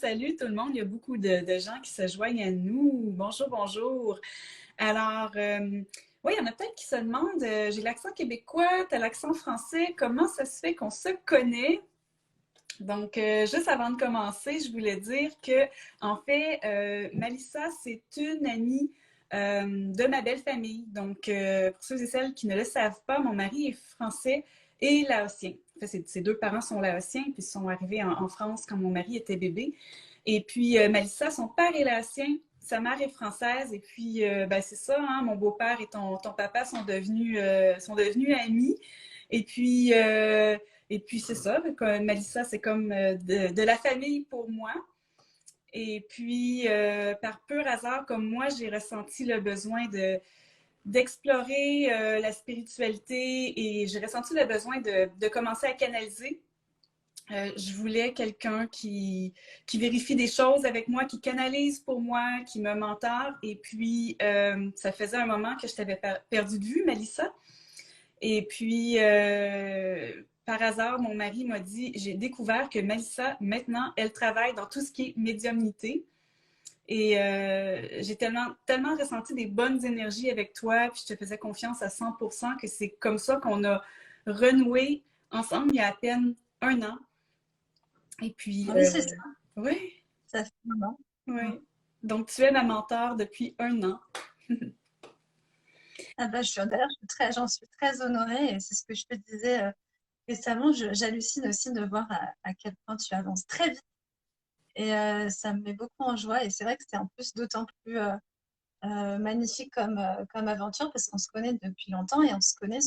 salut tout le monde. Il y a beaucoup de gens qui se joignent à nous. Bonjour, bonjour. Alors, oui, il y en a peut-être qui se demandent, j'ai l'accent québécois, t'as l'accent français, comment ça se fait qu'on se connaît? Donc, juste avant de commencer, je voulais dire que, en fait, Malissa, c'est une amie de ma belle famille. Donc, pour ceux et celles qui ne le savent pas, mon mari est français et laotien. En fait, ses deux parents sont laotiens, puis ils sont arrivés en France quand mon mari était bébé. Et puis, Malissa, son père est laotien, sa mère est française. Et puis, ben, c'est ça, hein, mon beau-père et ton papa sont devenus amis. Et puis, c'est ça, Malissa, c'est comme de la famille pour moi. Et puis, par pur hasard, comme moi, j'ai ressenti le besoin d'explorer la spiritualité et j'ai ressenti le besoin de commencer à canaliser. Je voulais quelqu'un qui vérifie des choses avec moi, qui canalise pour moi, qui me mentore. Et puis, ça faisait un moment que je t'avais perdu de vue, Malissa. Et puis, par hasard, mon mari m'a dit, j'ai découvert que Melissa, maintenant, elle travaille dans tout ce qui est médiumnité. Et j'ai tellement ressenti des bonnes énergies avec toi, puis je te faisais confiance à 100% que c'est comme ça qu'on a renoué ensemble il y a à peine un an. Et puis, Oui, c'est ça. oui, Ça fait un an. Mm. oui. Donc, tu es ma mentor depuis un an. Ah bah, d'ailleurs, j'en suis très honorée et c'est ce que je te disais récemment. J'hallucine aussi de voir à quel point tu avances très vite et ça me met beaucoup en joie. Et c'est vrai que c'est en plus d'autant plus magnifique comme aventure parce qu'on se connaît depuis longtemps et on se connaît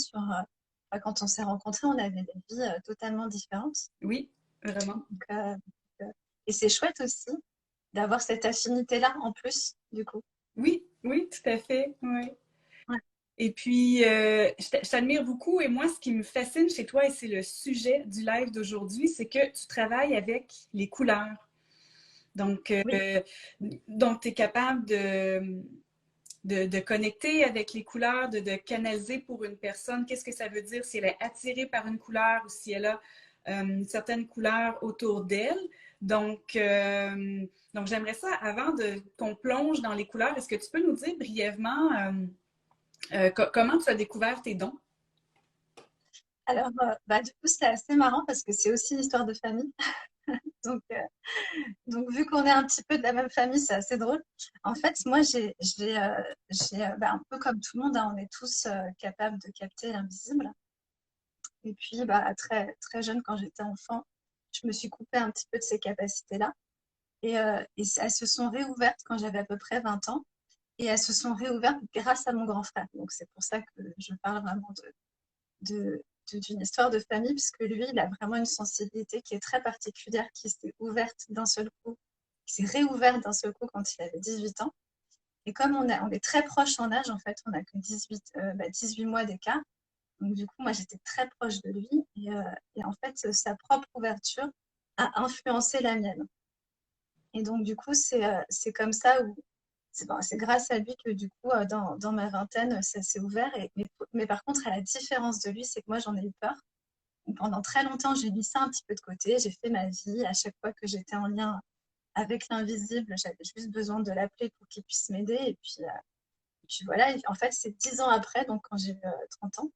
quand on s'est rencontrés, on avait des vies totalement différentes. Oui, vraiment. Donc, euh, et c'est chouette aussi d'avoir cette affinité-là en plus, du coup. Oui, oui, tout à fait. Oui. Ouais. Et puis, je t'admire beaucoup. Et moi, ce qui me fascine chez toi, et c'est le sujet du live d'aujourd'hui, c'est que tu travailles avec les couleurs. Donc, Oui. tu es capable de connecter avec les couleurs, de canaliser pour une personne. Qu'est-ce que ça veut dire si elle est attirée par une couleur ou si elle a une certaine couleur autour d'elle. Donc, j'aimerais ça, avant qu'on plonge dans les couleurs, est-ce que tu peux nous dire brièvement comment tu as découvert tes dons? Alors, bah, du coup, c'est assez marrant parce que c'est aussi une histoire de famille. Donc, vu qu'on est un petit peu de la même famille, c'est assez drôle. En fait, moi, bah, un peu comme tout le monde, hein, on est tous capables de capter l'invisible. Et puis, bah, très, très jeune, quand j'étais enfant, je me suis coupée un petit peu de ces capacités-là. Et elles se sont réouvertes quand j'avais à peu près 20 ans. Et elles se sont réouvertes grâce à mon grand frère. Donc, c'est pour ça que je parle vraiment de, d'une histoire de famille, puisque lui, il a vraiment une sensibilité qui est très particulière, qui s'est ouverte d'un seul coup, qui s'est réouverte d'un seul coup quand il avait 18 ans. Et comme on est très proches en âge, en fait, on n'a que 18 mois d'écart. Donc, du coup, moi, j'étais très proche de lui. Et en fait, sa propre ouverture a influencé la mienne. Et donc, du coup, c'est comme ça où c'est grâce à lui que du coup, dans ma vingtaine, ça s'est ouvert. Mais par contre, à la différence de lui, c'est que moi, j'en ai eu peur. Donc, pendant très longtemps, j'ai mis ça un petit peu de côté. J'ai fait ma vie. À chaque fois que j'étais en lien avec l'invisible, j'avais juste besoin de l'appeler pour qu'il puisse m'aider. Et puis voilà. Et en fait, c'est 10 ans après, donc quand j'ai eu 30 ans,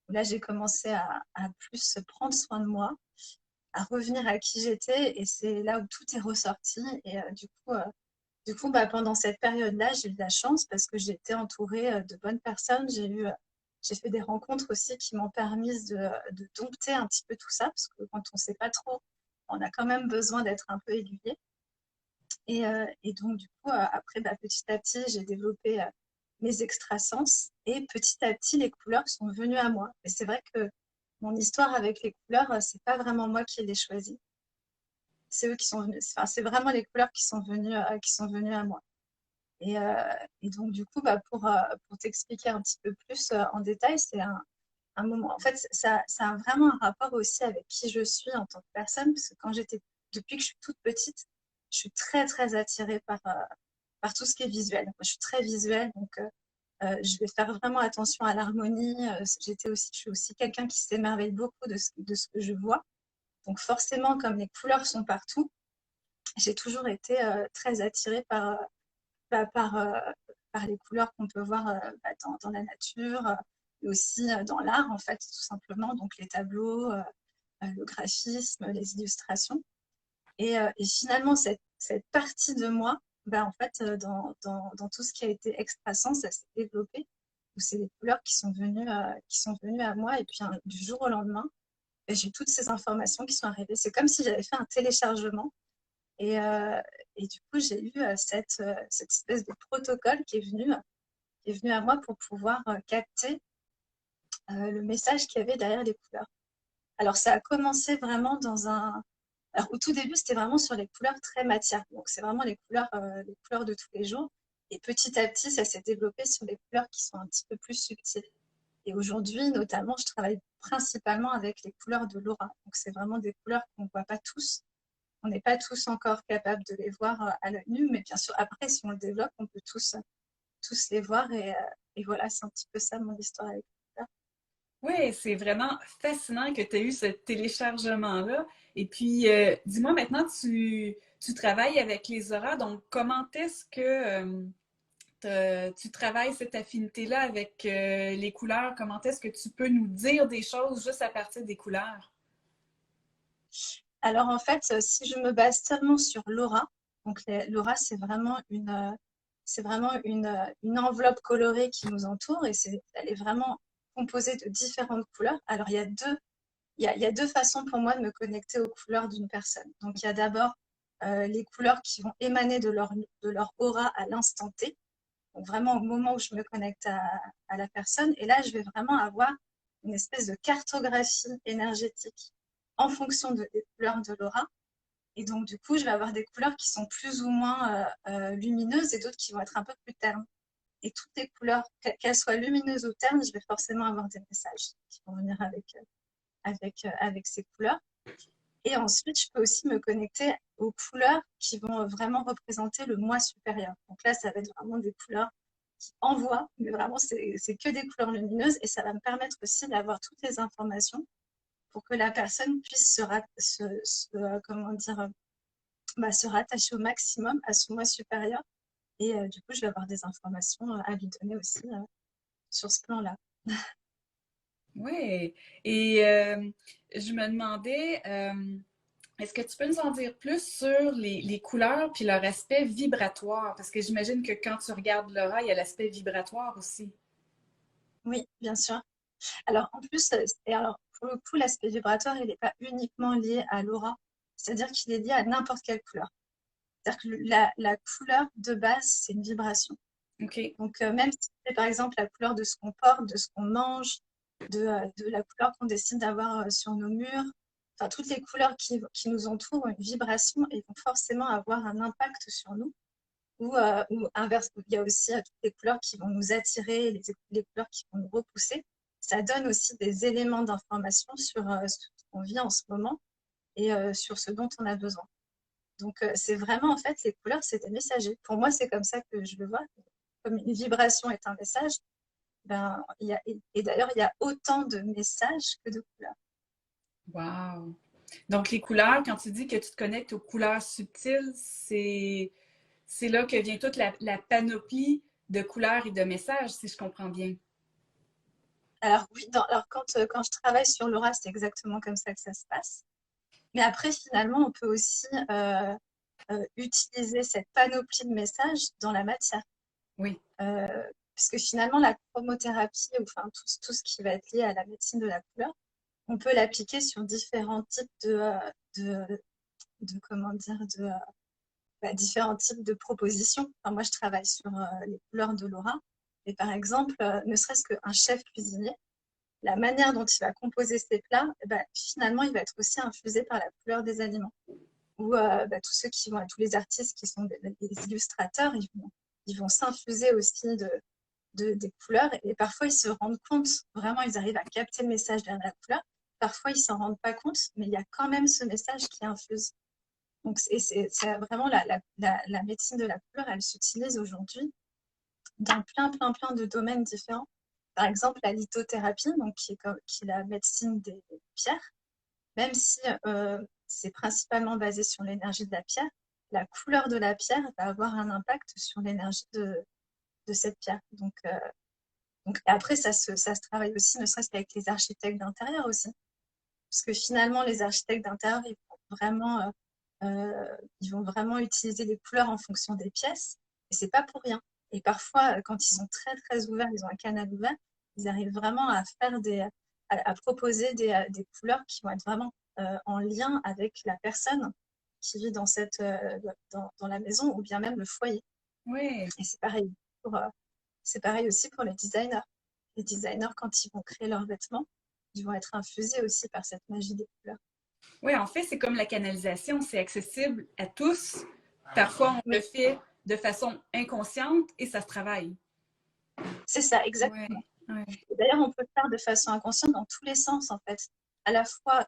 où là, j'ai commencé à plus prendre soin de moi, à revenir à qui j'étais. Et c'est là où tout est ressorti. Et du coup, bah, pendant cette période-là, j'ai eu de la chance parce que j'ai été entourée de bonnes personnes. J'ai fait des rencontres aussi qui m'ont permis de dompter un petit peu tout ça parce que quand on ne sait pas trop, on a quand même besoin d'être un peu aiguillé. Et donc, du coup, après, bah, petit à petit, j'ai développé mes extrasens et petit à petit, les couleurs sont venues à moi. Et c'est vrai que mon histoire avec les couleurs, c'est pas vraiment moi qui les choisis. C'est eux qui sont venus. Enfin, c'est vraiment les couleurs qui sont venues à moi. Et, euh, et donc, du coup, bah, pour t'expliquer un petit peu plus en détail, c'est un moment. En fait, ça a vraiment un rapport aussi avec qui je suis en tant que personne, parce que depuis que je suis toute petite, je suis très, très attirée par tout ce qui est visuel. Moi, je suis très visuelle, donc je vais faire vraiment attention à l'harmonie. Je suis aussi quelqu'un qui s'émerveille beaucoup de ce que je vois. Donc, forcément, comme les couleurs sont partout, j'ai toujours été très attirée bah, par les couleurs qu'on peut voir dans la nature, et aussi dans l'art, en fait, tout simplement. Donc les tableaux, le graphisme, les illustrations. Et finalement, cette partie de moi, bah, en fait, dans tout ce qui a été extrasens, ça s'est développé. Où c'est des couleurs qui sont venues à moi. Et puis, du jour au lendemain, bah, j'ai toutes ces informations qui sont arrivées. C'est comme si j'avais fait un téléchargement. Et, euh, et du coup, j'ai eu cette espèce de protocole qui est venu à moi pour pouvoir capter le message qu'il y avait derrière les couleurs. Alors, ça a commencé vraiment Alors, au tout début, c'était vraiment sur les couleurs très matières. Donc, c'est vraiment les couleurs de tous les jours. Et petit à petit, ça s'est développé sur les couleurs qui sont un petit peu plus subtiles. Et aujourd'hui, notamment, je travaille principalement avec les couleurs de l'aura. Donc, c'est vraiment des couleurs qu'on ne voit pas tous. On n'est pas tous encore capables de les voir à l'œil nu, mais bien sûr, après, si on le développe, on peut tous les voir. Et voilà, c'est un petit peu ça mon histoire avec les couleurs. Oui, c'est vraiment fascinant que tu aies eu ce téléchargement-là. Et puis, dis-moi maintenant, tu travailles avec les auras, donc comment est-ce que tu travailles cette affinité-là avec les couleurs? Comment est-ce que tu peux nous dire des choses juste à partir des couleurs? Alors, en fait, si je me base seulement sur l'aura, donc l'aura, c'est vraiment une enveloppe colorée qui nous entoure et elle est vraiment composée de différentes couleurs. Alors, il y a deux façons pour moi de me connecter aux couleurs d'une personne. Donc, il y a d'abord les couleurs qui vont émaner de leur aura à l'instant T, donc vraiment au moment où je me connecte à la personne. Et là, je vais vraiment avoir une espèce de cartographie énergétique en fonction des couleurs de l'aura. Et donc, du coup, je vais avoir des couleurs qui sont plus ou moins lumineuses et d'autres qui vont être un peu plus ternes. Et toutes les couleurs, qu'elles soient lumineuses ou ternes, je vais forcément avoir des messages qui vont venir avec ces couleurs. Et ensuite, je peux aussi me connecter aux couleurs qui vont vraiment représenter le moi supérieur. Donc là, ça va être vraiment des couleurs qui envoient, mais vraiment, c'est que des couleurs lumineuses et ça va me permettre aussi d'avoir toutes les informations pour que la personne puisse comment dire, bah, se rattacher au maximum à son moi supérieur. Et du coup, je vais avoir des informations à lui donner aussi sur ce plan-là. Oui. Et je me demandais, est-ce que tu peux nous en dire plus sur les couleurs puis leur aspect vibratoire? Parce que j'imagine que quand tu regardes l'aura, il y a l'aspect vibratoire aussi. Oui, bien sûr. Alors, en plus, et alors, pour le coup, l'aspect vibratoire, il n'est pas uniquement lié à l'aura, c'est-à-dire qu'il est lié à n'importe quelle couleur. C'est-à-dire que la couleur de base, c'est une vibration. OK. Donc, même si c'est par exemple la couleur de ce qu'on porte, de ce qu'on mange, de la couleur qu'on décide d'avoir sur nos murs, enfin, toutes les couleurs qui nous entourent ont une vibration et vont forcément avoir un impact sur nous. Ou inverse, il y a aussi toutes les couleurs qui vont nous attirer, les couleurs qui vont nous repousser. Ça donne aussi des éléments d'information sur ce qu'on vit en ce moment et sur ce dont on a besoin. Donc, c'est vraiment, en fait, les couleurs, c'est des messagers. Pour moi, c'est comme ça que je le vois. Comme une vibration est un message, ben, et d'ailleurs, il y a autant de messages que de couleurs. Wow. Donc, les couleurs, quand tu dis que tu te connectes aux couleurs subtiles, c'est là que vient toute la panoplie de couleurs et de messages, si je comprends bien. Alors, oui, alors quand je travaille sur l'aura, c'est exactement comme ça que ça se passe. Mais après, finalement, on peut aussi utiliser cette panoplie de messages dans la matière. Oui. Euh, Puisque finalement, la chromothérapie, ou enfin tout ce qui va être lié à la médecine de la couleur, on peut l'appliquer sur différents types de, comment dire, différents types de propositions. Enfin, moi, je travaille sur les couleurs de l'aura. Et par exemple, ne serait-ce qu'un chef cuisinier, la manière dont il va composer ses plats, finalement, il va être aussi infusé par la couleur des aliments. Ou tous ceux tous les artistes qui sont des illustrateurs, ils vont s'infuser aussi des couleurs et parfois ils se rendent compte, vraiment ils arrivent à capter le message derrière la couleur. Parfois ils s'en rendent pas compte, mais il y a quand même ce message qui infuse. Donc c'est vraiment la médecine de la couleur, elle s'utilise aujourd'hui dans plein de domaines différents. Par exemple, la lithothérapie, donc qui est la médecine des pierres, même si c'est principalement basé sur l'énergie de la pierre, la couleur de la pierre va avoir un impact sur l'énergie de cette pierre. Donc après, ça se travaille aussi, ne serait-ce qu'avec les architectes d'intérieur aussi. Parce que finalement, les architectes d'intérieur, ils vont vraiment utiliser les couleurs en fonction des pièces. Et c'est pas pour rien. Et parfois, quand ils sont très, très ouverts, ils ont un canal ouvert, ils arrivent vraiment à faire à proposer des couleurs qui vont être vraiment en lien avec la personne qui vit dans la maison ou bien même le foyer. Oui. Et pour, euh, c'est pareil aussi pour les designers. Les designers, quand ils vont créer leurs vêtements, ils vont être infusés aussi par cette magie des couleurs. Oui, en fait, c'est comme la canalisation, c'est accessible à tous. Parfois, on le Oui, fait de façon inconsciente et ça se travaille. c'est ça, Oui, exactement. oui. Et d'ailleurs, on peut le faire de façon inconsciente dans tous les sens, en fait. À la fois,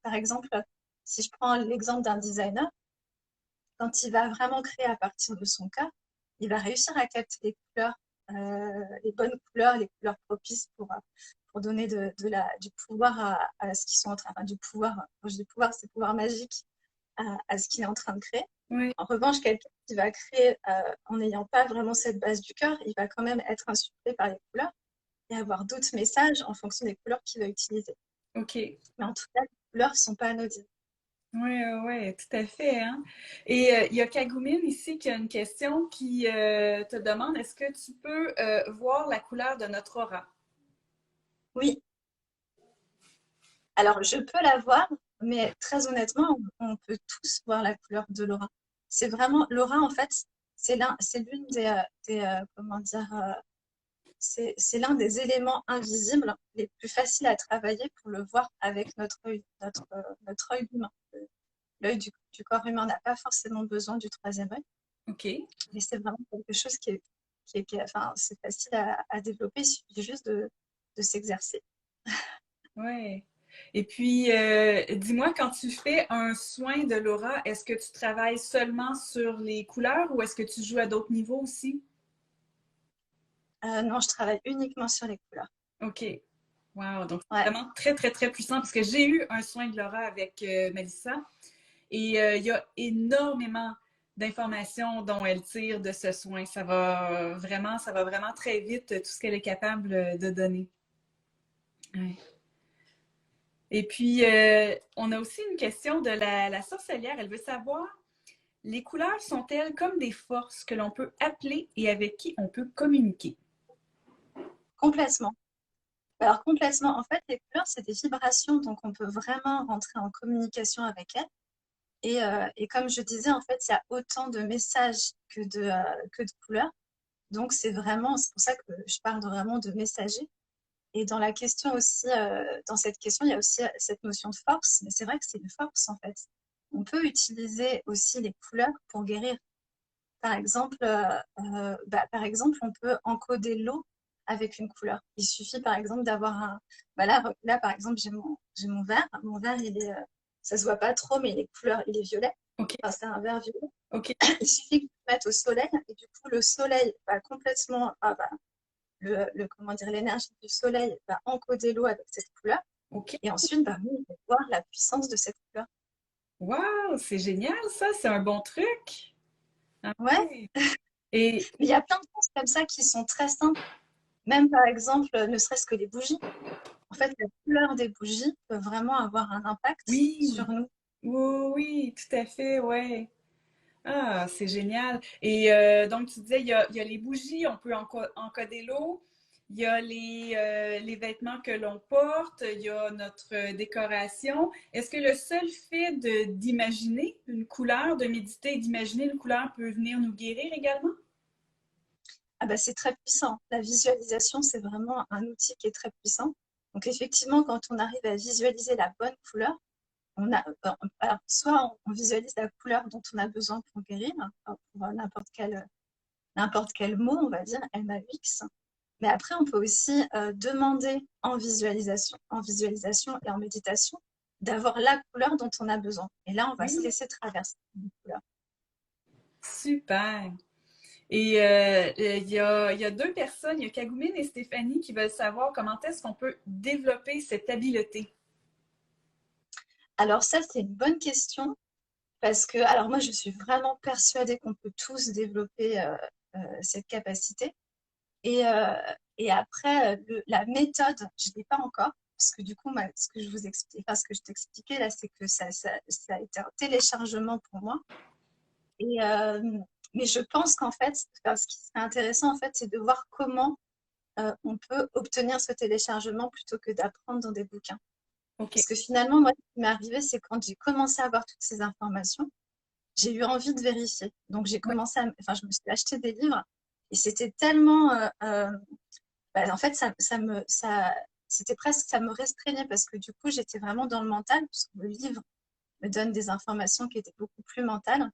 par exemple, si je prends l'exemple d'un designer, quand il va vraiment créer à partir de son cœur, il va réussir à capter les bonnes couleurs, les couleurs propices pour donner du pouvoir à ce qu'ils sont en train, enfin, du pouvoir, quand je dis pouvoir, c'est pouvoir magique à ce qu'il est en train de créer. Oui. En revanche, quelqu'un qui va créer en n'ayant pas vraiment cette base du cœur, il va quand même être insufflé par les couleurs et avoir d'autres messages en fonction des couleurs qu'il va utiliser. OK. Mais en tout cas, les couleurs ne sont pas anodines. Oui, oui, tout à fait, hein. Et il y a Kagoumine ici qui a une question qui te demande, est-ce que tu peux voir la couleur de notre aura? Oui, alors je peux la voir, mais très honnêtement, on peut tous voir la couleur de l'aura. C'est vraiment, l'aura, en fait, c'est l'une comment dire, c'est l'un des éléments invisibles les plus faciles à travailler pour le voir avec notre œil humain. L'œil du corps humain n'a pas forcément besoin du troisième œil, OK. mais c'est vraiment quelque chose enfin, c'est facile à développer, il suffit juste de s'exercer. Ouais. Et puis, dis-moi, quand tu fais un soin de l'aura, est-ce que tu travailles seulement sur les couleurs ou est-ce que tu joues à d'autres niveaux aussi? Non, je travaille uniquement sur les couleurs. OK. Wow. Donc, c'est Ouais. vraiment très, très, très puissant parce que j'ai eu un soin de l'aura avec Melissa et il y a énormément d'informations dont elle tire de ce soin. Ça va vraiment très vite tout ce qu'elle est capable de donner. Ouais. Et puis, on a aussi une question de la sorcellière. Elle veut savoir, les couleurs sont-elles comme des forces que l'on peut appeler et avec qui on peut communiquer? Complètement. Alors complètement, en fait, les couleurs, c'est des vibrations, donc on peut vraiment rentrer en communication avec elles. Et comme je disais, en fait, il y a autant de messages que de couleurs. Donc c'est pour ça que je parle vraiment de messager. Et dans cette question, il y a aussi cette notion de force, mais c'est vrai que c'est une force en fait. On peut utiliser aussi les couleurs pour guérir. Par exemple, on peut encoder l'eau avec une couleur. Il suffit par exemple d'avoir là, par exemple, j'ai mon verre. Mon verre, ça se voit pas trop, mais il est violet. OK, Enfin, c'est un verre violet. OK, Il suffit que tu le mettes au soleil et du coup, le soleil va complètement, comment dire, l'énergie du soleil va encoder l'eau avec cette couleur. OK. Et ensuite, nous, on va voir la puissance de cette couleur. Wow, c'est génial ça, c'est un bon truc. Ah Ouais, ouais. Et mais il y a plein de choses comme ça qui sont très simples. Même par exemple, ne serait-ce que les bougies. En fait, la couleur des bougies peut vraiment avoir un impact oui, sur nous. oui, oui, tout à fait, ouais. Ah, c'est génial. Et donc, tu disais, il y a les bougies, on peut encoder l'eau, il y a les vêtements que l'on porte, il y a notre décoration. Est-ce que le seul fait d'imaginer une couleur, de méditer, d'imaginer une couleur peut venir nous guérir également? Ah bah, c'est très puissant. La visualisation, c'est vraiment un outil qui est très puissant. Donc effectivement, quand on arrive à visualiser la bonne couleur, alors, soit on visualise la couleur dont on a besoin pour guérir, hein, pour n'importe quel mot, on va dire, MAUX. Mais après, on peut aussi demander en visualisation et en méditation, d'avoir la couleur dont on a besoin. Et là, on va se Oui, laisser traverser une couleur. super. Et il y a deux personnes, il y a Kagoumine et Stéphanie qui veulent savoir comment est-ce qu'on peut développer cette habileté. Alors ça, c'est une bonne question Parce que, alors moi, je suis vraiment persuadée qu'on peut tous développer cette capacité. Et, euh, et après, la méthode, je ne l'ai pas encore, parce que du coup, ce que je vous explique, enfin, ce que je t'expliquais là, c'est que ça a été un téléchargement pour moi. Et, mais je pense qu'en fait, enfin, ce qui serait intéressant, en fait, c'est de voir comment on peut obtenir ce téléchargement plutôt que d'apprendre dans des bouquins. OK. Parce que finalement, moi, ce qui m'est arrivé, c'est quand j'ai commencé à avoir toutes ces informations, j'ai eu envie de vérifier. Donc, j'ai Ouais. commencé enfin, je me suis acheté des livres et c'était tellement, bah, en fait, c'était presque, ça me restreignait parce que du coup, j'étais vraiment dans le mental, puisque le livre me donne des informations qui étaient beaucoup plus mentales.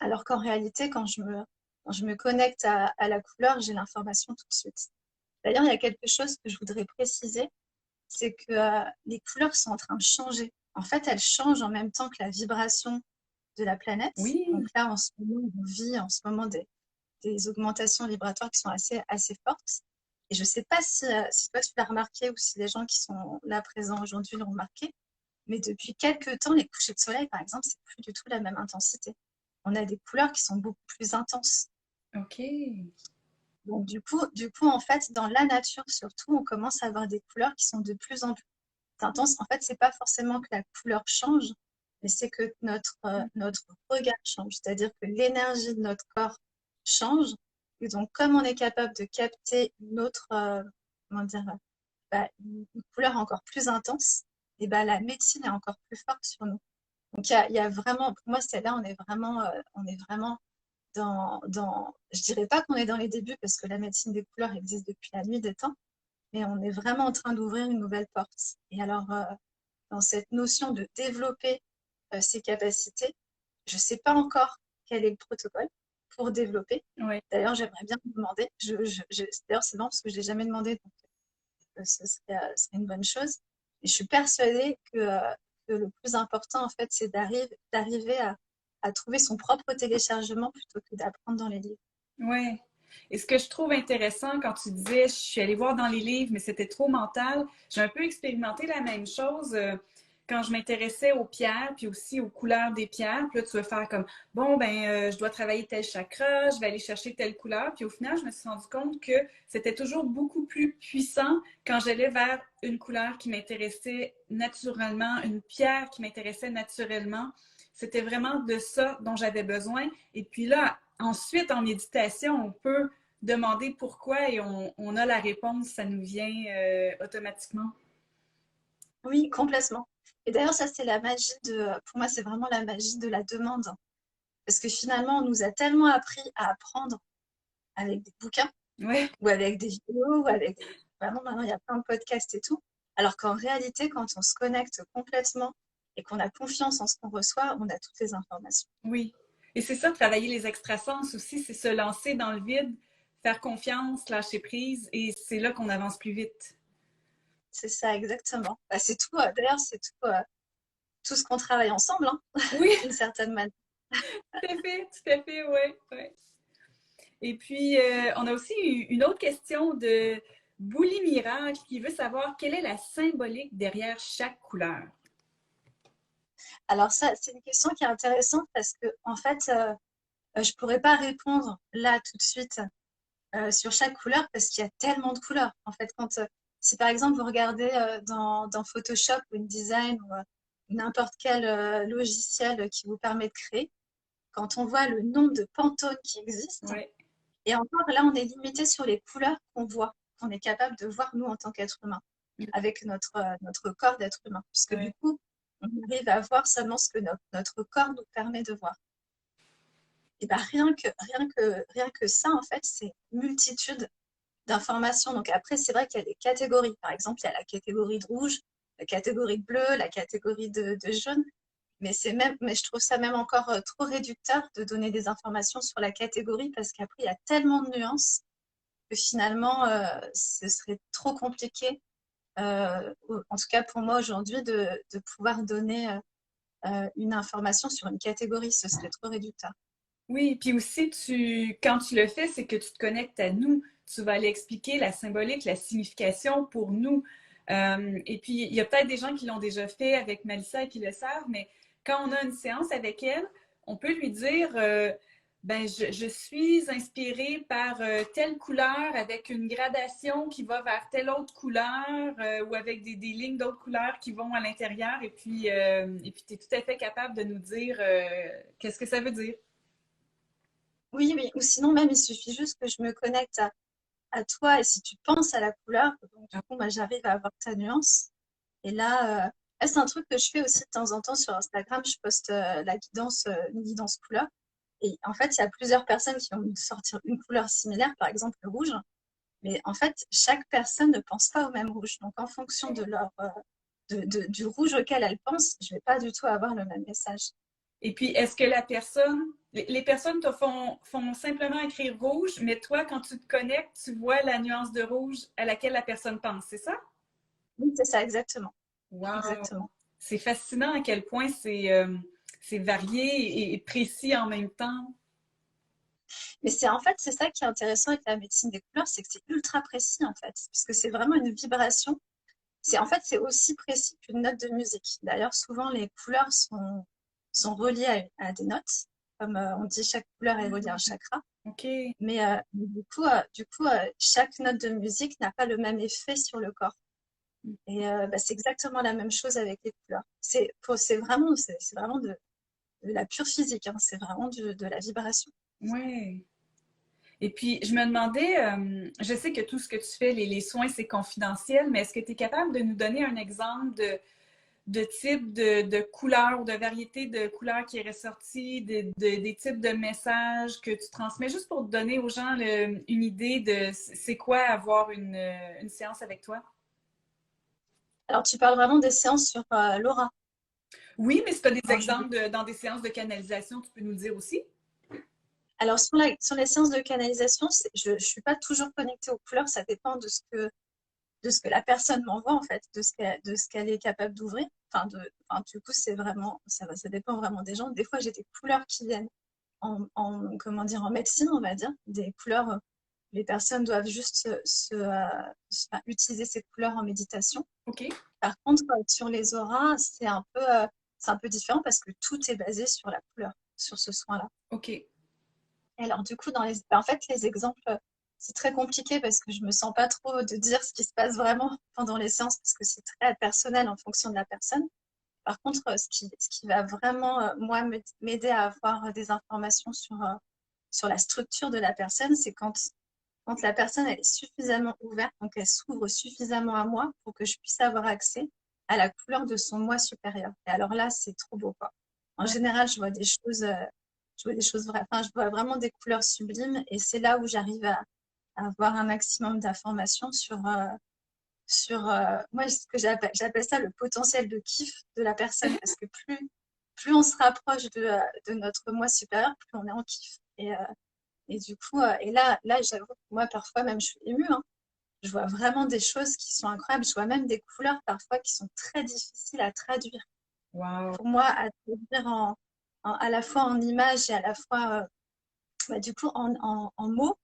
Alors qu'en réalité, quand je me connecte à la couleur, j'ai l'information tout de suite. D'ailleurs, il y a quelque chose que je voudrais préciser, c'est que les couleurs sont en train de changer. En fait, elles changent en même temps que la vibration de la planète. Donc Oui. là, en ce moment, on vit en ce moment des augmentations vibratoires qui sont assez fortes. Et je ne sais pas si toi tu l'as remarqué ou si les gens qui sont là présents aujourd'hui l'ont remarqué, mais depuis quelques temps, les couchers de soleil, par exemple, c'est plus du tout la même intensité. On a des couleurs qui sont beaucoup plus intenses. OK. Donc en fait, dans la nature surtout, on commence à avoir des couleurs qui sont de plus en plus intenses. En fait, c'est pas forcément que la couleur change, mais c'est que notre regard change. C'est-à-dire que l'énergie de notre corps change. Et donc, comme on est capable de capter une autre, comment dire, bah, une couleur encore plus intense, et bah, la médecine est encore plus forte sur nous. Donc, il y a vraiment, pour moi, c'est là, on est vraiment je dirais pas qu'on est dans les débuts parce que la médecine des couleurs existe depuis la nuit des temps, mais on est vraiment en train d'ouvrir une nouvelle porte. Et alors, dans cette notion de développer ses capacités, je ne sais pas encore quel est le protocole pour développer. Ouais. D'ailleurs, j'aimerais bien vous demander. D'ailleurs, c'est bon parce que je ne l'ai jamais demandé, donc ce serait une bonne chose. Et je suis persuadée que le plus important, en fait, c'est d'arriver à trouver son propre téléchargement plutôt que d'apprendre dans les livres. Ouais. Et ce que je trouve intéressant quand tu disais, je suis allée voir dans les livres, mais c'était trop mental, j'ai un peu expérimenté la même chose quand je m'intéressais aux pierres, puis aussi aux couleurs des pierres. Puis là, tu vas faire comme, bon, ben, je dois travailler tel chakra, je vais aller chercher telle couleur. Puis au final, je me suis rendu compte que c'était toujours beaucoup plus puissant quand j'allais vers une couleur qui m'intéressait naturellement, une pierre qui m'intéressait naturellement. C'était vraiment de ça dont j'avais besoin. Et puis là, ensuite, en méditation, on peut demander pourquoi et on a la réponse, ça nous vient automatiquement. Oui, complètement. Et d'ailleurs, ça, c'est la magie pour moi, c'est vraiment la magie de la demande. Parce que finalement, on nous a tellement appris à apprendre avec des bouquins Ouais, ou avec des vidéos ou avec vraiment maintenant il y a plein de podcasts et tout. Alors qu'en réalité, quand on se connecte complètement et qu'on a confiance en ce qu'on reçoit, on a toutes les informations. oui. Et c'est ça, travailler les extrasens aussi, c'est se lancer dans le vide, faire confiance, lâcher prise, et c'est là qu'on avance plus vite. C'est ça, exactement. Bah, c'est tout, d'ailleurs, c'est tout ce qu'on travaille ensemble, hein, Oui, d'une certaine manière. tout à fait, ouais, ouais. Et puis, on a aussi eu une autre question de Bouli Miracle qui veut savoir quelle est la symbolique derrière chaque couleur. Alors ça, c'est une question qui est intéressante parce que en fait, je pourrais pas répondre là tout de suite sur chaque couleur parce qu'il y a tellement de couleurs. En fait, si par exemple vous regardez dans Photoshop ou InDesign ou n'importe quel logiciel qui vous permet de créer, quand on voit le nombre de Pantones qui existent, Ouais, et encore là, on est limité sur les couleurs qu'on voit, qu'on est capable de voir nous en tant qu'être humain, avec notre corps d'être humain, puisque du ouais. coup, on arrive à voir seulement ce que notre corps nous permet de voir. Et ben rien que ça, en fait, c'est une multitude d'informations. Donc après, c'est vrai qu'il y a des catégories. Par exemple, il y a la catégorie de rouge, la catégorie de bleu, la catégorie de jaune. Mais je trouve ça même encore trop réducteur de donner des informations sur la catégorie parce qu'après, il y a tellement de nuances que finalement, ce serait trop compliqué, en tout cas pour moi aujourd'hui, de pouvoir donner une information sur une catégorie. Ce serait trop réducteur. Oui, puis aussi, quand tu le fais, c'est que tu te connectes à nous. Tu vas aller expliquer la symbolique, la signification pour nous. Et puis, il y a peut-être des gens qui l'ont déjà fait avec Melissa et qui le savent, mais quand on a une séance avec elle, on peut lui dire ben, je suis inspirée par telle couleur avec une gradation qui va vers telle autre couleur ou avec des lignes d'autres couleurs qui vont à l'intérieur. Et puis tu es tout à fait capable de nous dire qu'est-ce que ça veut dire. Oui, oui. Ou sinon, même, il suffit juste que je me connecte à toi et si tu penses à la couleur, donc du coup, moi, j'arrive à avoir ta nuance. Et là, c'est un truc que je fais aussi de temps en temps sur Instagram. Je poste la guidance, une guidance couleur. Et en fait, il y a plusieurs personnes qui vont me sortir une couleur similaire, par exemple le rouge. Mais en fait, chaque personne ne pense pas au même rouge. Donc, en fonction de du rouge auquel elle pense, je ne vais pas du tout avoir le même message. Et puis, est-ce que la personne, les personnes te font simplement écrire rouge, mais toi, quand tu te connectes, tu vois la nuance de rouge à laquelle la personne pense, c'est ça? Oui, c'est ça, exactement. Wow! Exactement. C'est fascinant à quel point c'est varié et précis en même temps. Mais c'est en fait, c'est ça qui est intéressant avec la médecine des couleurs, c'est que c'est ultra précis en fait, puisque c'est vraiment une vibration. C'est en fait, c'est aussi précis qu'une note de musique. D'ailleurs, souvent les couleurs sont reliées à des notes, comme on dit, chaque couleur est reliée à un chakra. OK. Mais chaque note de musique n'a pas le même effet sur le corps. Et bah, c'est exactement la même chose avec les couleurs. C'est vraiment de la pure physique, hein. C'est vraiment de la vibration. Ouais. Et puis, je me demandais, je sais que tout ce que tu fais, les soins, c'est confidentiel, mais est-ce que tu es capable de nous donner un exemple de type de couleur, de variété de couleurs qui est ressorti, des types de messages que tu transmets, juste pour donner aux gens une idée de c'est quoi avoir une séance avec toi? Alors, tu parles vraiment des séances sur l'aura. Oui, mais si tu as des Alors, exemples dans des séances de canalisation, tu peux nous le dire aussi? alors, sur les séances de canalisation, je ne suis pas toujours connectée aux couleurs. Ça dépend de ce que la personne m'envoie, en fait, de ce qu'elle est capable d'ouvrir. Enfin, du coup, ça dépend vraiment des gens. Des fois, j'ai des couleurs qui viennent comment dire, en médecine, on va dire, des couleurs. Les personnes doivent juste utiliser ces couleurs en méditation. OK. Par contre, sur les auras, c'est un peu différent parce que tout est basé sur la couleur, sur ce soin-là. OK. Et alors, du coup, en fait, les exemples, c'est très compliqué parce que je me sens pas trop de dire ce qui se passe vraiment pendant les séances parce que c'est très personnel en fonction de la personne. Par contre, ce qui va vraiment, moi, m'aider à avoir des informations sur la structure de la personne, c'est quand la personne elle est suffisamment ouverte, donc elle s'ouvre suffisamment à moi pour que je puisse avoir accès à la couleur de son moi supérieur. Et alors là, c'est trop beau, quoi. En Ouais. général, je vois des choses enfin, je vois vraiment des couleurs sublimes et c'est là où j'arrive à avoir un maximum d'informations moi, ce que j'appelle ça le potentiel de kiff de la personne parce que plus on se rapproche de notre moi supérieur, plus on est en kiff. Et du coup, là, j'avoue que moi, parfois, même, je suis émue, hein. Je vois vraiment des choses qui sont incroyables. Je vois même des couleurs parfois qui sont très difficiles à traduire. Wow. Pour moi, à traduire à la fois en images et à la fois, bah, du coup, en mots.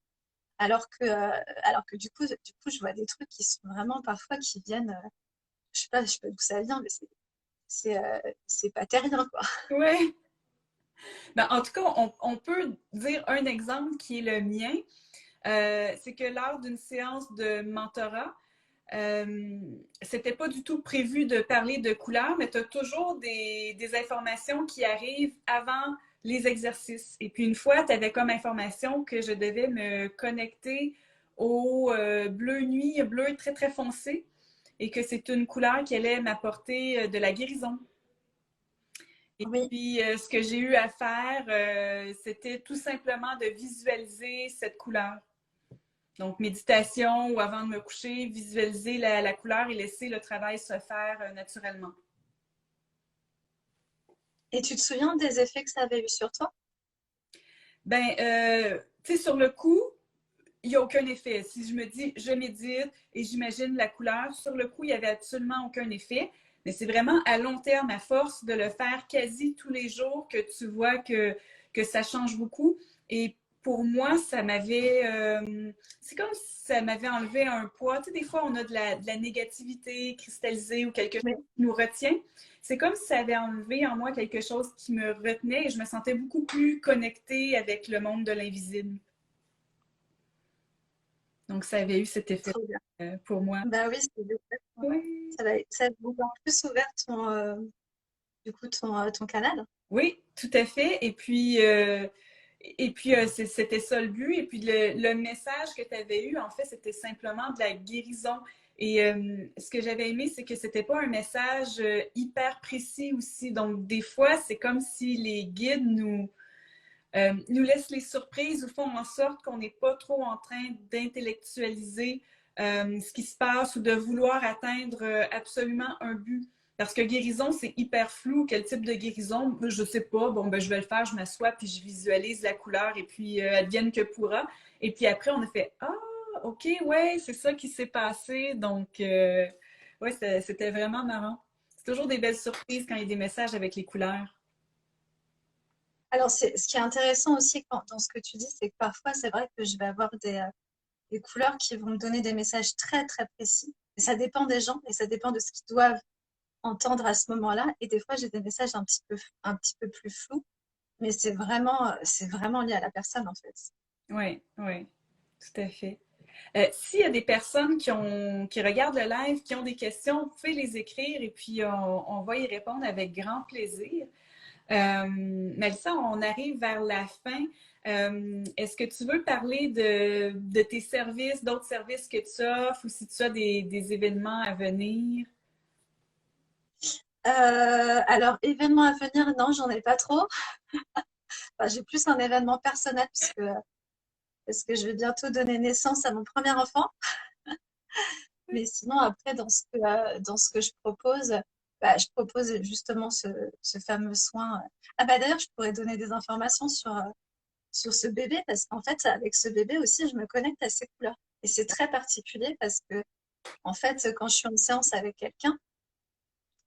Alors que du coup, je vois des trucs qui sont vraiment parfois qui viennent, je sais pas d'où ça vient, mais c'est pas terrien, quoi. Ouais. Ben, en tout cas, on peut dire un exemple qui est le mien. C'est que lors d'une séance de mentorat, c'était pas du tout prévu de parler de couleurs, mais tu as toujours des informations qui arrivent avant les exercices. Et puis une fois, tu avais comme information que je devais me connecter au bleu nuit, bleu très très foncé, et que c'est une couleur qui allait m'apporter de la guérison. Et Oui. puis, ce que j'ai eu à faire, c'était tout simplement de visualiser cette couleur. Donc, méditation ou avant de me coucher, visualiser la couleur et laisser le travail se faire naturellement. Et tu te souviens des effets que ça avait eu sur toi? Ben, tu sais, sur le coup, il n'y a aucun effet. Si je me dis, je médite et j'imagine la couleur, sur le coup, il n'y avait absolument aucun effet. Mais c'est vraiment à long terme, à force de le faire quasi tous les jours, que tu vois que ça change beaucoup. Et pour moi, ça m'avait... c'est comme si ça m'avait enlevé un poids. Tu sais, des fois, on a de la négativité cristallisée ou quelque chose Oui, qui nous retient. C'est comme si ça avait enlevé en moi quelque chose qui me retenait et je me sentais beaucoup plus connectée avec le monde de l'invisible. Donc, ça avait eu cet effet trop bien. pour moi. Bah oui, c'est exactement. Oui. Ça a beaucoup plus ouvert du coup, ton canal. Oui, tout à fait. Et puis c'était ça le but. Et puis le message que tu avais eu, en fait, c'était simplement de la guérison. Et ce que j'avais aimé, c'est que c'était pas un message hyper précis aussi. Donc, des fois, c'est comme si les guides nous laissent les surprises ou font en sorte qu'on n'est pas trop en train d'intellectualiser ce qui se passe ou de vouloir atteindre absolument un but. Parce que guérison, c'est hyper flou. Quel type de guérison? Je sais pas. Bon, ben, je vais le faire, je m'assois, puis je visualise la couleur, et puis advienne que pourra. Et puis après, on a fait ah, OK, ouais, c'est ça qui s'est passé. Donc, ouais, c'était vraiment marrant. C'est toujours des belles surprises quand il y a des messages avec les couleurs. Alors, ce qui est intéressant aussi dans ce que tu dis, c'est que parfois, c'est vrai que je vais avoir des couleurs qui vont me donner des messages très, très précis. Et ça dépend des gens et ça dépend de ce qu'ils doivent entendre à ce moment-là. Et des fois, j'ai des messages un petit peu plus flous, mais c'est vraiment lié à la personne, en fait. Oui, oui, tout à fait. S'il y a des personnes qui regardent le live, qui ont des questions, vous pouvez les écrire et puis on va y répondre avec grand plaisir. Melissa, on arrive vers la fin. Est-ce que tu veux parler de tes services, d'autres services que tu offres ou si tu as des événements à venir? Alors, événement à venir, non, j'en ai pas trop. Enfin, j'ai plus un événement personnel parce que je vais bientôt donner naissance à mon premier enfant. Mais sinon, après, dans ce que je propose, bah, je propose justement ce fameux soin. Ah bah d'ailleurs, je pourrais donner des informations sur ce bébé parce qu'en fait, avec ce bébé aussi, je me connecte à ses couleurs. Et c'est très particulier parce que, en fait, quand je suis en séance avec quelqu'un,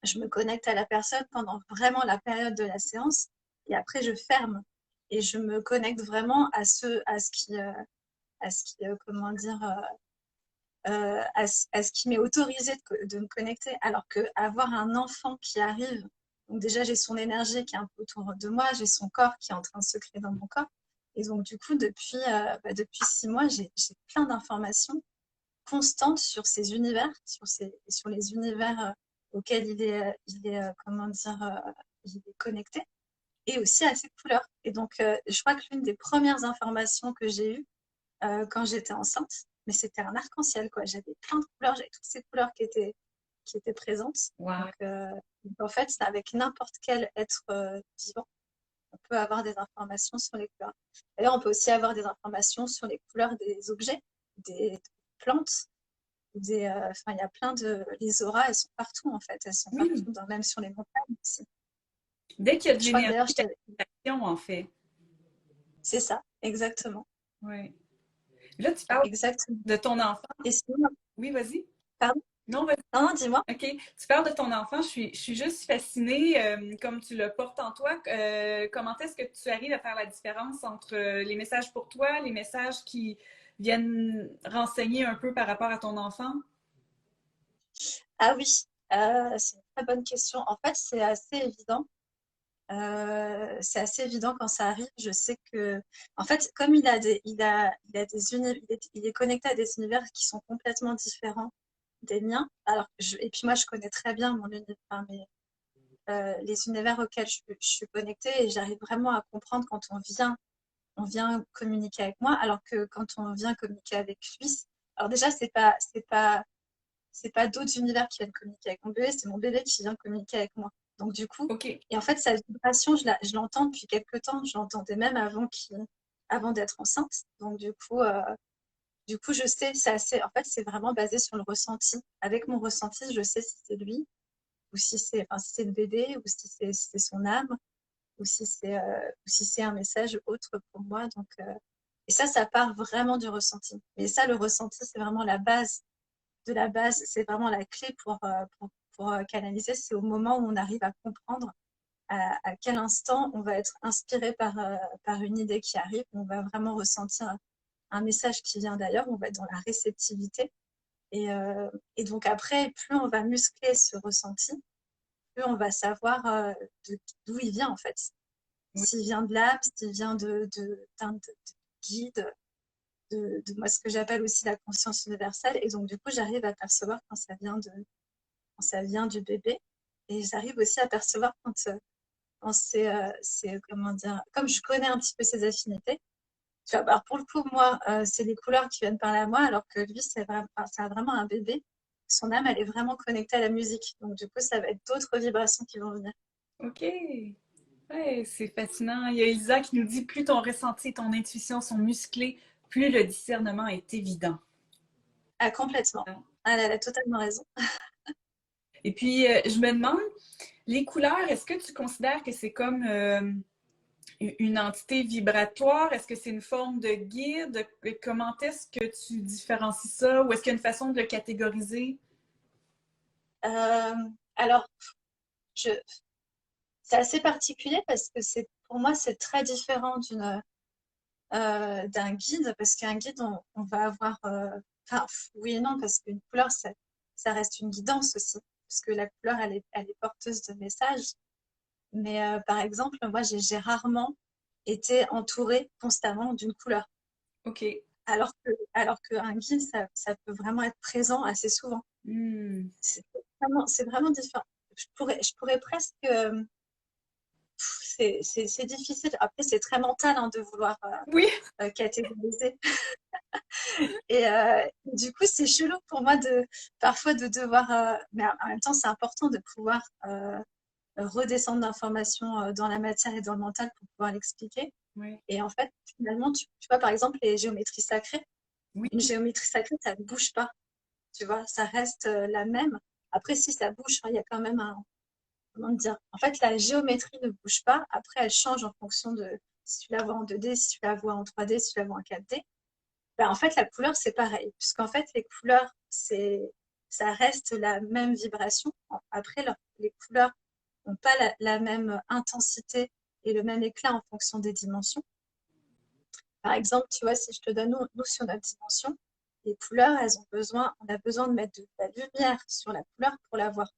je me connecte à la personne pendant vraiment la période de la séance et après, je ferme et je me connecte vraiment à ce qui, comment dire, à ce qui m'est autorisé de me connecter. Alors qu'avoir un enfant qui arrive, donc déjà j'ai son énergie qui est un peu autour de moi, j'ai son corps qui est en train de se créer dans mon corps. Et donc du coup, depuis 6 mois, j'ai plein d'informations constantes sur ces univers, sur les univers auxquels il est comment dire, il est connecté, et aussi à ses couleurs. Et donc, je crois que l'une des premières informations que j'ai eues, quand j'étais enceinte, mais c'était un arc-en-ciel, quoi. J'avais plein de couleurs, j'avais toutes ces couleurs qui étaient présentes. Wow. Donc, en fait, c'est avec n'importe quel être vivant, on peut avoir des informations sur les couleurs. D'ailleurs, on peut aussi avoir des informations sur les couleurs des objets, des plantes, enfin, il y a plein de... Les auras, elles sont partout, en fait. Elles sont Oui, partout, même sur les montagnes aussi. dès qu'il y a de Je crois que l'énergie, d'ailleurs, il y a de l'action, en fait. c'est ça, exactement. Oui. Là, tu parles Exactement. de ton enfant. Et sinon, Oui, vas-y. pardon? Non, vas-y. Non, non, dis-moi. OK. Tu parles de ton enfant. Je suis juste fascinée, comme tu le portes en toi. Comment est-ce que tu arrives à faire la différence entre les messages pour toi, les messages qui viennent renseigner un peu par rapport à ton enfant? Ah oui, c'est une très bonne question. En fait, c'est assez évident. C'est assez évident quand ça arrive. Je sais que, en fait, comme il a des il est connecté à des univers qui sont complètement différents des miens. Et puis moi, je connais très bien mon univers, enfin, les univers auxquels je suis connectée et j'arrive vraiment à comprendre quand on vient communiquer avec moi, alors que quand on vient communiquer avec lui, alors déjà, c'est pas d'autres univers qui viennent communiquer avec mon bébé, c'est mon bébé qui vient communiquer avec moi. Donc du coup, OK. et en fait, sa vibration, je l'entends depuis quelques temps, je l'entendais même avant d'être enceinte. Donc du coup, je sais, en fait, c'est vraiment basé sur le ressenti. Avec mon ressenti, je sais si c'est lui, ou si c'est le bébé, ou si c'est son âme, ou si c'est un message autre pour moi. Et ça part vraiment du ressenti. Mais ça, le ressenti, c'est vraiment la base de la base, c'est vraiment la clé pour canaliser. C'est au moment où on arrive à comprendre, à quel instant on va être inspiré par une idée qui arrive, on va vraiment ressentir un message qui vient d'ailleurs, on va être dans la réceptivité. Et donc après, plus on va muscler ce ressenti, plus on va savoir d'où il vient en fait. Oui. S'il vient de l'âme, s'il vient d'un guide, moi ce que j'appelle aussi la conscience universelle. Et donc du coup, j'arrive à percevoir quand ça vient du bébé. Et j'arrive aussi à percevoir quand c'est, comment dire, comme je connais un petit peu ses affinités. Tu vois, alors pour le coup, moi, c'est les couleurs qui viennent parler à moi, alors que lui, c'est vraiment un bébé. Son âme, elle est vraiment connectée à la musique. Donc du coup, ça va être d'autres vibrations qui vont venir. OK. Ouais, c'est fascinant. Il y a Elisa qui nous dit plus ton ressenti et ton intuition sont musclés, plus le discernement est évident. Ah, complètement. Ah, elle a totalement raison. Et puis, je me demande, les couleurs, est-ce que tu considères que c'est comme une entité vibratoire? Est-ce que c'est une forme de guide? Comment est-ce que tu différencies ça? Ou est-ce qu'il y a une façon de le catégoriser? Euh, alors, je, c'est assez particulier parce que pour moi, c'est très différent d'un guide, parce qu'un guide, on va avoir, enfin, oui et non, parce qu'une couleur, ça reste une guidance aussi, parce que la couleur, elle est porteuse de messages. Mais par exemple, moi, j'ai rarement été entourée constamment d'une couleur, OK. alors qu'un guide, ça peut vraiment être présent assez souvent. Hmm. C'est c'est vraiment différent. Je pourrais presque, c'est difficile. Après, c'est très mental hein, de vouloir Oui, catégoriser. Et du coup, c'est chelou pour moi parfois de devoir, mais en même temps, c'est important de pouvoir redescendre d'informations dans la matière et dans le mental pour pouvoir l'expliquer. oui, Et en fait, finalement, tu vois, par exemple, les géométries sacrées, oui, une géométrie sacrée, ça ne bouge pas, tu vois, ça reste la même. Après, si ça bouge, hein, il y a quand même comment dire, en fait, la géométrie ne bouge pas. Après, elle change en fonction de si tu la vois en 2D, si tu la vois en 3D, si tu la vois en 4D. Ben, en fait, la couleur, c'est pareil, puisqu'en fait, les couleurs, ça reste la même vibration. Après, les couleurs n'ont pas la même intensité et le même éclat en fonction des dimensions. Par exemple, tu vois, si je te donne, nous sur notre dimension, les couleurs, on a besoin de mettre de la lumière sur la couleur pour la voir.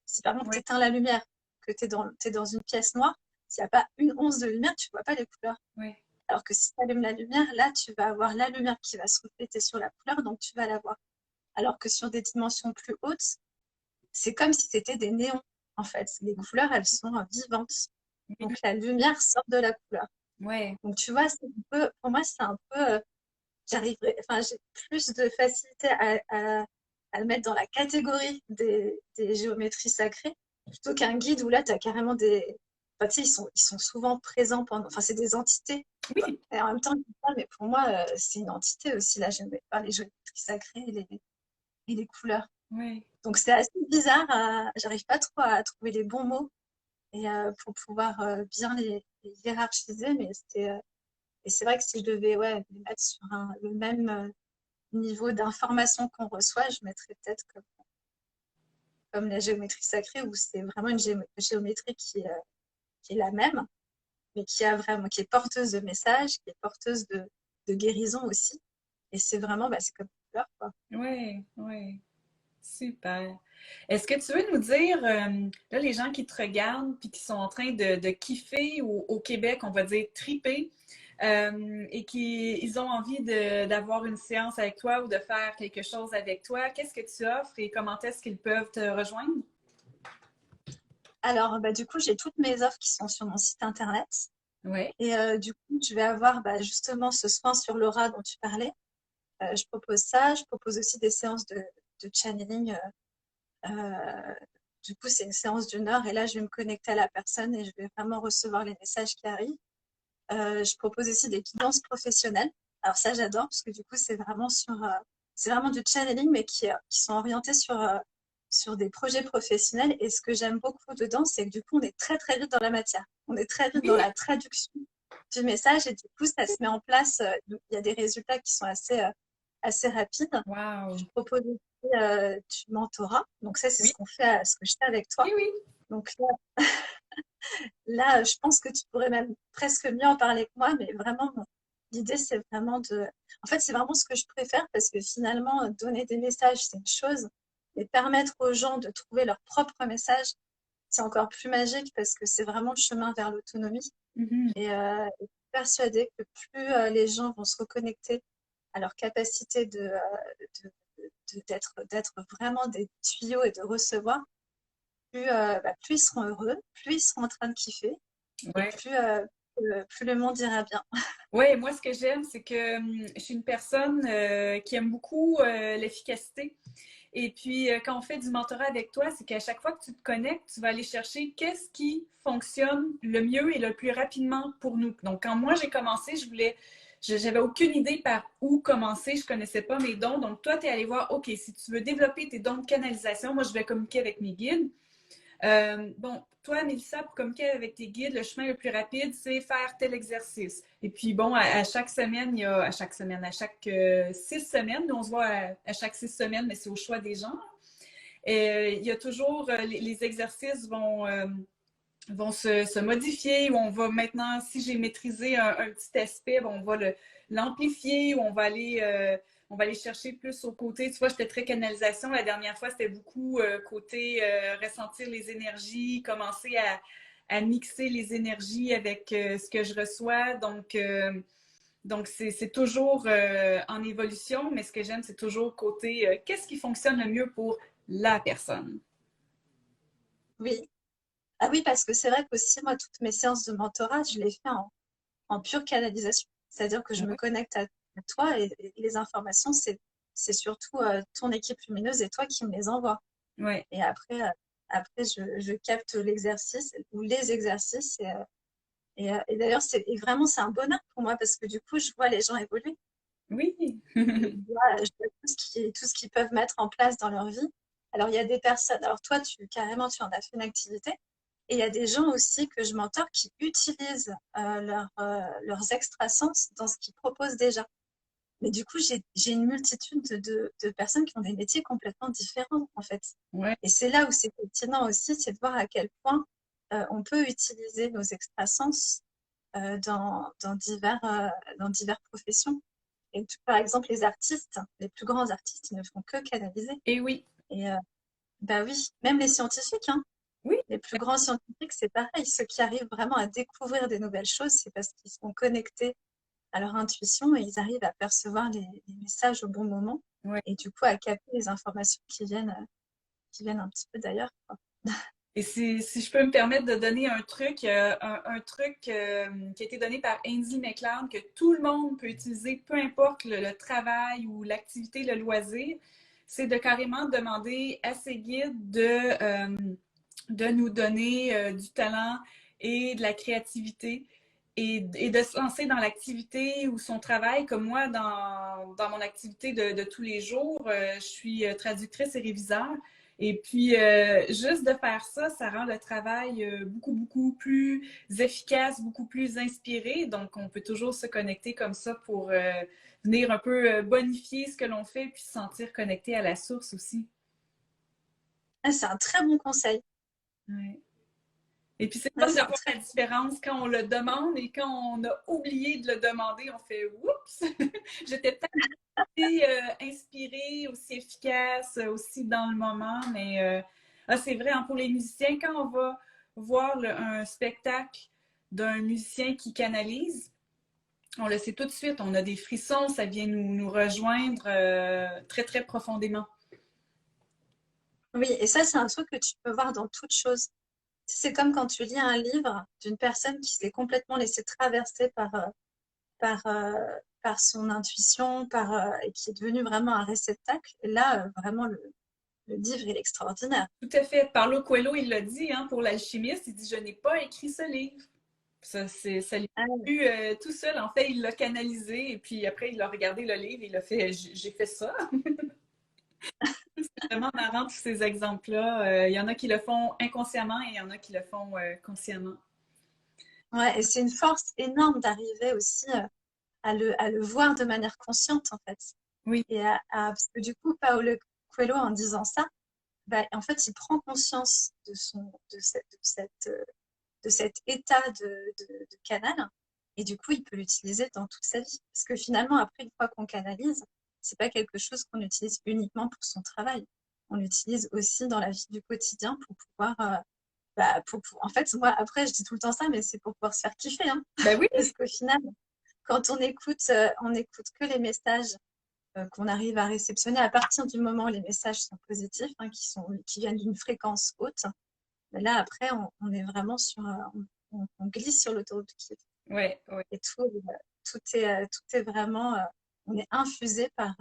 Si par exemple, tu oui, éteins la lumière, que t'es dans une pièce noire, s'il n'y a pas une once de lumière, tu ne vois pas les couleurs. oui, Alors que si tu allumes la lumière, là, tu vas avoir la lumière qui va se refléter sur la couleur, donc tu vas la voir. Alors que sur des dimensions plus hautes, c'est comme si c'était des néons, en fait. Les couleurs, elles sont vivantes. oui, Donc la lumière sort de la couleur. ouais, Donc tu vois, pour moi, c'est un peu, enfin, j'ai plus de facilité à le mettre dans la catégorie des géométries sacrées plutôt qu'un guide où là, tu as carrément des. Enfin, tu sais, ils sont souvent présents pendant. Enfin, c'est des entités. Quoi. oui, Et en même temps, mais pour moi, c'est une entité aussi, là, j'aime pas les géométries sacrées et les couleurs. oui. Donc, c'est assez bizarre. J'arrive pas trop à trouver les bons mots et pour pouvoir bien les hiérarchiser, et c'est vrai que si je devais ouais, les mettre sur le même niveau d'information qu'on reçoit, je mettrais peut-être comme la géométrie sacrée, où c'est vraiment une géométrie qui est la même, mais qui est porteuse de messages, qui est porteuse de guérison aussi. Et c'est vraiment, bah, c'est comme une fleur, quoi. Oui, oui. Super. Est-ce que tu veux nous dire, là, les gens qui te regardent puis qui sont en train de kiffer ou au Québec, on va dire triper, et qui ils ont envie d'avoir une séance avec toi ou de faire quelque chose avec toi, qu'est-ce que tu offres et comment est-ce qu'ils peuvent te rejoindre? Alors, bah, du coup, j'ai toutes mes offres qui sont sur mon site internet. Oui. Et du coup, je vais avoir bah, justement ce soin sur l'aura dont tu parlais. Je propose ça. Je propose aussi des séances de channeling. Euh, du coup, c'est une séance d'une heure et là, je vais me connecter à la personne et je vais vraiment recevoir les messages qui arrivent. Je propose aussi des guidances professionnelles. Alors ça, j'adore parce que du coup, c'est vraiment du channeling, mais qui sont orientés sur des projets professionnels. Et ce que j'aime beaucoup dedans, c'est que du coup, on est très, très vite dans la matière. On est très vite dans Oui. la traduction du message et du coup, ça se met en place. Il y a des résultats qui sont assez rapides. Je Wow. propose aussi du mentorat. Donc ça, c'est Oui. ce que je fais avec toi. Oui, oui. Donc là, je pense que tu pourrais même presque mieux en parler que moi, mais vraiment, l'idée, c'est vraiment de... En fait, c'est vraiment ce que je préfère parce que finalement, donner des messages, c'est une chose, mais permettre aux gens de trouver leur propre message, c'est encore plus magique parce que c'est vraiment le chemin vers l'autonomie. Mhm. Et persuadée que plus les gens vont se reconnecter à leur capacité de- d'être vraiment des tuyaux et de recevoir, plus ils seront heureux, plus ils seront en train de kiffer et Ouais. plus le monde ira bien. Ouais, moi, ce que j'aime, c'est que je suis une personne qui aime beaucoup l'efficacité. Et puis, quand on fait du mentorat avec toi, c'est qu'à chaque fois que tu te connectes, tu vas aller chercher qu'est-ce qui fonctionne le mieux et le plus rapidement pour nous. Donc, quand moi j'ai commencé, j'avais aucune idée par où commencer, je connaissais pas mes dons. Donc, toi, tu es allé voir, OK, si tu veux développer tes dons de canalisation, moi, je vais communiquer avec mes guides. Bon, toi, Mélissa, pour communiquer avec tes guides, le chemin le plus rapide, c'est faire tel exercice. Et puis, bon, à chaque semaine, à chaque semaine, à chaque 6 semaines, nous, on se voit à chaque 6 semaines, mais c'est au choix des gens. Et il y a toujours, les exercices vont se modifier, ou on va maintenant, si j'ai maîtrisé un petit aspect, bon, on va l'amplifier, ou on va aller chercher plus au côté. Tu vois, j'étais très canalisation. La dernière fois, c'était beaucoup côté ressentir les énergies, commencer à mixer les énergies avec ce que je reçois. Donc c'est toujours en évolution, mais ce que j'aime, c'est toujours côté qu'est-ce qui fonctionne le mieux pour la personne. Oui. Ah oui, parce que c'est vrai qu'aussi, moi, toutes mes séances de mentorat, je les fais en pure canalisation. C'est-à-dire que je me Ouais. connecte à toi et les informations, c'est surtout ton équipe lumineuse et toi qui me les envoie. Ouais. Et après je capte l'exercice ou les exercices. Et d'ailleurs, et vraiment, c'est un bonheur pour moi parce que du coup, je vois les gens évoluer. Oui. Je vois tout ce qu'ils peuvent mettre en place dans leur vie. Alors, il y a des personnes, alors toi, carrément, tu en as fait une activité. Et il y a des gens aussi que je mentor qui utilisent leurs extrasens dans ce qu'ils proposent déjà. Mais du coup, j'ai une multitude de personnes qui ont des métiers complètement différents, en fait. Ouais. Et c'est là où c'est pertinent aussi, c'est de voir à quel point on peut utiliser nos extrasens dans diverses professions. Et par exemple, les artistes, les plus grands artistes, ils ne font que canaliser. Et oui. Et bah oui, même les scientifiques, hein, Oui. les plus grands scientifiques, c'est pareil. Ceux qui arrivent vraiment à découvrir des nouvelles choses, c'est parce qu'ils sont connectés à leur intuition et ils arrivent à percevoir les messages au bon moment Ouais. et du coup à capter les informations qui viennent un petit peu d'ailleurs, quoi. Et si je peux me permettre de donner un truc, un truc qui a été donné par Andy McLeod, que tout le monde peut utiliser, peu importe le travail ou l'activité, le loisir, c'est de carrément demander à ses guides de nous donner du talent et de la créativité et de se lancer dans l'activité ou son travail, comme moi, dans mon activité de tous les jours. Je suis traductrice et réviseur. Et puis, juste de faire ça, ça rend le travail beaucoup, beaucoup plus efficace, beaucoup plus inspiré. Donc, on peut toujours se connecter comme ça pour venir un peu bonifier ce que l'on fait puis se sentir connecté à la source aussi. Ah, c'est un très bon conseil. Ouais. Et puis, c'est Ah, fun de c'est un voir très la différence quand on le demande et quand on a oublié de le demander, on fait oups! J'étais peut-être aussi inspirée, aussi efficace, aussi dans le moment, mais c'est vrai, hein, pour les musiciens, quand on va voir un spectacle d'un musicien qui canalise, on le sait tout de suite, on a des frissons, ça vient nous rejoindre très, très profondément. Oui, et ça, c'est un truc que tu peux voir dans toute chose. C'est comme quand tu lis un livre d'une personne qui s'est complètement laissée traverser par, euh, par son intuition, et qui est devenu vraiment un réceptacle. Et là, vraiment, le livre, il est extraordinaire. Tout à fait. Paulo Coelho, il l'a dit, hein, pour l'alchimiste, il dit, je n'ai pas écrit ce livre. Ça lui Ah, a plu tout seul. En fait, il l'a canalisé et puis après, il a regardé le livre et il a fait j'ai fait ça. C'est vraiment marrant tous ces exemples-là. Il y en a qui le font inconsciemment et il y en a qui le font consciemment. ouais, et c'est une force énorme d'arriver aussi à le voir de manière consciente, en fait. Oui, Parce que du coup, Paolo Coelho, en disant ça, bah, en fait, il prend conscience de cet état de canal et du coup, il peut l'utiliser dans toute sa vie. Parce que finalement, après, une fois qu'on canalise, c'est pas quelque chose qu'on utilise uniquement pour son travail. On l'utilise aussi dans la vie du quotidien pour pouvoir, en fait, moi, après, je dis tout le temps ça, mais c'est pour pouvoir se faire kiffer, hein. Ben oui, Parce qu'au final, quand on écoute que les messages qu'on arrive à réceptionner à partir du moment où les messages sont positifs, hein, qui viennent d'une fréquence haute. Mais là, après, on est vraiment on glisse sur l'autoroute du kiff. ouais, ouais, Et tout est vraiment, on est infusé par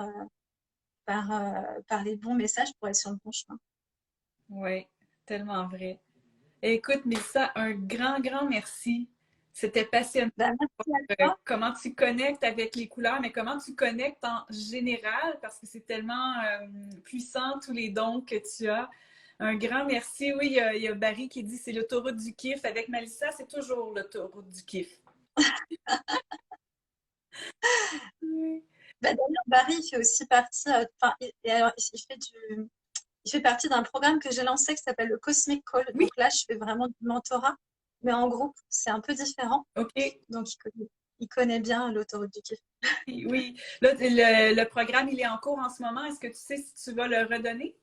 les bons messages pour être sur le bon chemin. ouais, tellement vrai. Écoute, Mélissa, un grand merci. C'était passionnant. Bah, merci à toi. Comment tu connectes avec les couleurs, mais comment tu connectes en général, parce que c'est tellement puissant, tous les dons que tu as. Un grand merci. Oui, il y a Barry qui dit c'est l'autoroute du kiff. Avec Melissa, c'est toujours l'autoroute du kiff. Oui. Bah, d'ailleurs, Barry il fait aussi partie, enfin, et alors, il fait partie d'un programme que j'ai lancé qui s'appelle le Cosmic Call. Oui, Donc là, je fais vraiment du mentorat, mais en groupe, c'est un peu différent. OK. Donc, il connaît bien l'autoroute du kiff. Oui. Là, le programme, il est en cours en ce moment. Est-ce que tu sais si tu vas le redonner?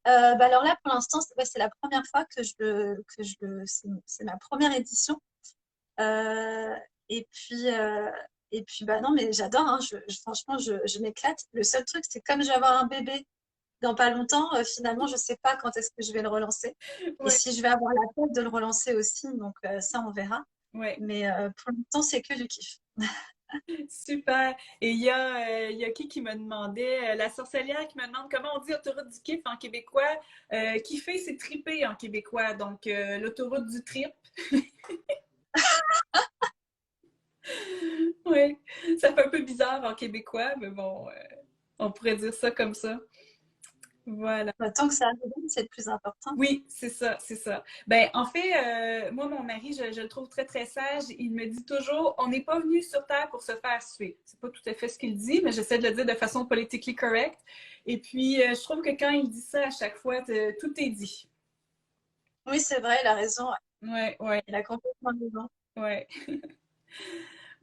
Bah alors là, pour l'instant, c'est la première fois c'est ma première édition. Euh, et puis, euh, et puis, bah non, mais j'adore, hein, franchement, je m'éclate. Le seul truc, c'est comme je vais avoir un bébé dans pas longtemps, finalement, je sais pas quand est-ce que je vais le relancer. Et Oui, si je vais avoir la tête de le relancer aussi, donc ça, on verra. oui. Mais pour l'instant, c'est que du kiff. Super. Et il y a qui me demandait, la sorcellière qui me demande comment on dit autoroute du kiff en québécois. Kiffer, c'est triper en québécois. Donc, l'autoroute du trip. Oui, ça fait un peu bizarre en québécois, mais bon, on pourrait dire ça comme ça. Voilà. Bah, tant que ça arrive, c'est le plus important. Oui, c'est ça, c'est ça. Ben, en fait, moi, mon mari, je le trouve très, très sage. Il me dit toujours, on n'est pas venu sur Terre pour se faire suer. C'est pas tout à fait ce qu'il dit, mais j'essaie de le dire de façon politically correct. Et puis, je trouve que quand il dit ça à chaque fois, tout est dit. Oui, c'est vrai, il a raison. Ouais. Ouais, ouais, Il a complètement raison. ouais.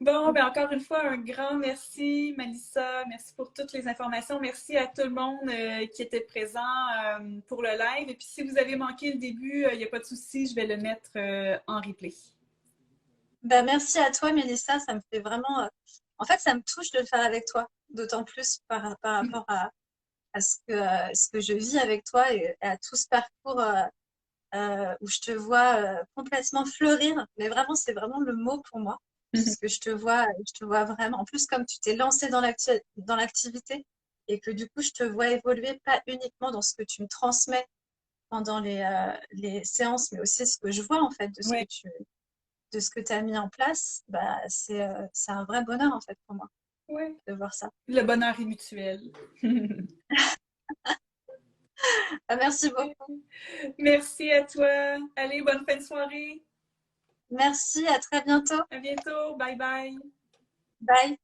Bon, ben encore une fois, un grand merci, Melissa. Merci pour toutes les informations. Merci à tout le monde qui était présent pour le live. Et puis, si vous avez manqué le début, il n'y a pas de souci, je vais le mettre en replay. Bah, merci à toi, Mélissa. Ça me fait vraiment. En fait, ça me touche de le faire avec toi, d'autant plus par rapport ce que je vis avec toi et à tout ce parcours où je te vois complètement fleurir. Mais vraiment, c'est vraiment le mot pour moi, puisque je te vois vraiment. En plus, comme tu t'es lancé dans l'activité et que du coup, je te vois évoluer pas uniquement dans ce que tu me transmets pendant les séances, mais aussi ce que je vois en fait Ouais, de ce que tu as mis en place, bah, c'est un vrai bonheur en fait pour moi ouais. de voir ça. Le bonheur est mutuel. Ah, merci beaucoup. Merci à toi. Allez, bonne fin de soirée. Merci, à très bientôt. À bientôt. Bye bye. Bye.